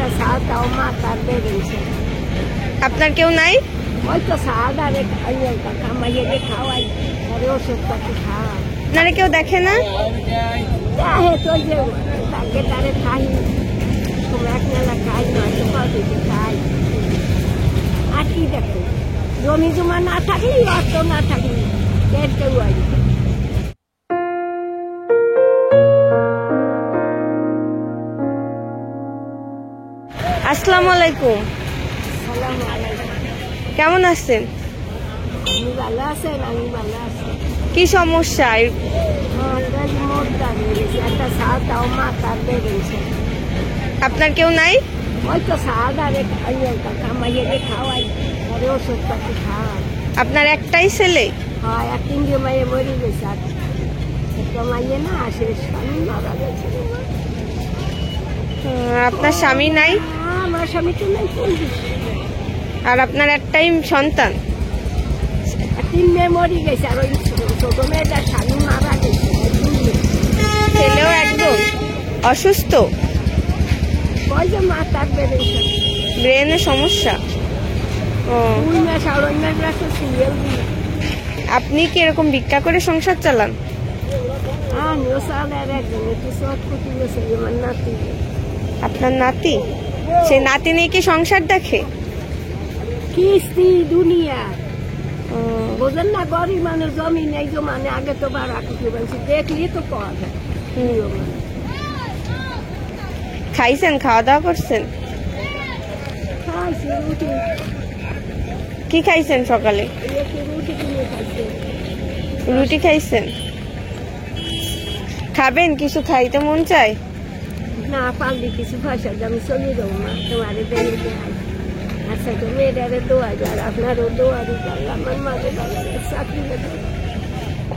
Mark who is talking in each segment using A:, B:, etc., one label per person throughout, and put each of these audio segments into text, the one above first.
A: একটা সাত দাও মা তার বেড়েছে।
B: আপনার কেউ নাই?
A: ওই তো সাদ আর কামাইয়ে খাওয়াই পরে ওষুধ পাতি খাওয়া।
B: আপনারা কেউ দেখে না?
A: দেখে তো যে তাকে তারে খাই, তোমরা এক মেলা খাই নয়তো পাউরুটি খাই। আর কি দেখো, জমি জমা না থাকলেই অর্থ না থাকলে কেউ আসবে।
B: আসসালামু আলাইকুম।
A: আসসালামু আলাইকুম।
B: কেমন আছেন?
A: আপনি ভালো আছেন? আমি ভালো আছি।
B: কি সমস্যা?
A: মোট দাঁড়িয়ে গেছে, একটা সাত দাও মা তার বেড়েছে।
B: আপনার কেউ নাই?
A: ওই তো সাদ আর কামাইয়ে খাওয়াই পরে ওষুধ পাতি খাওয়াই।
B: আপনার একটাই ছেলে?
A: হয়, আর তিনটে মাইয়ে মরে গেছে। আর একটা মাইয়ে না আসে, স্বামী মারা গেছে।
B: আপনার স্বামী নাই?
A: আমার স্বামী তো নাই।
B: আর আপনার একটাই সন্তান?
A: তিন মেয়ে মরে গেছে, আর ওই ছোট মেয়েটার স্বামী মারা গেছে।
B: ছেলেও একদম অসুস্থ?
A: ওই যে মাথার বেড়েছে,
B: ব্রেনের সমস্যা। ও,
A: দুই মাস আর ওই মাস রাখতে সিরিয়াল দিই।
B: আপনি কি এরকম ভিক্ষা করে সংসার চালান?
A: আমিও চালের একজন একটু চট ফুটি গেছে আমার নাতি।
B: আপনার নাতি? সেই নাতি নিয়ে কি সংসার দেখে?
A: কিস্তি দুনিয়া বোঝেন না, গরিব মানুষ জমি নেই, মানে আগে তো বাড়া কুটি বলছি, দেখলি তো পাওয়া যায়।
B: খাইছেন? খাওয়া দাওয়া করছেন?
A: খাইছি রুটি।
B: কি খাইছেন সকালে?
A: রুটি কিনে খাইছি।
B: রুটি খাইছেন? খাবেন? কিছু খাইতে মন চায়?
A: না পারলি কিছু পয়সা আমি চলে যাবো না, তোমার বেড়ে দেয়। আচ্ছা তো মেয়েটারে দোয়াই, আর আপনারও দোয়ারি যাই। আমার মাঝে চাকরি লাগে।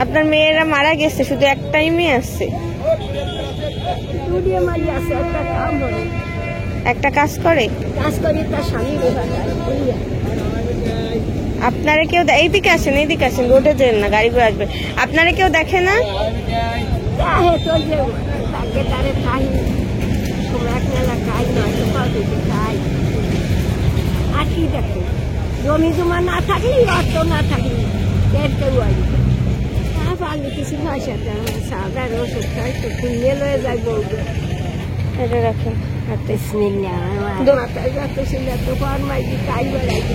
B: আপনার মেয়েরা মারা গেছে, শুধু একটাই মেয়ে আছে?
A: দুনিয়া মাই আছে, একটা কাম করে,
B: একটা কাজ করে?
A: কাজ করি তার স্বামী বুঝিয়া।
B: আপনারা কেউ এইদিকে আসেন, এইদিকে আসেন, রোডে যেন না, গাড়িগুলো আসবে। আপনারা কেউ দেখে না?
A: দেখে তো যে তাকে তারে খাই, তোমরা এক মেলা খাই নয়তো পাউরুটি খাই। আর কি দেখো, জমি জমা না থাকলেই অর্থ না থাকলে কেউ আসবে। তা পারলে কিছু পয়সা সাদার ওষুধ খাই তো কিনে লয়ে যায় বলবে।
B: এটা রাখেন হাতে।
A: মাথায় যত ছিল তো কর মাইকি তাই বেড়াইছি,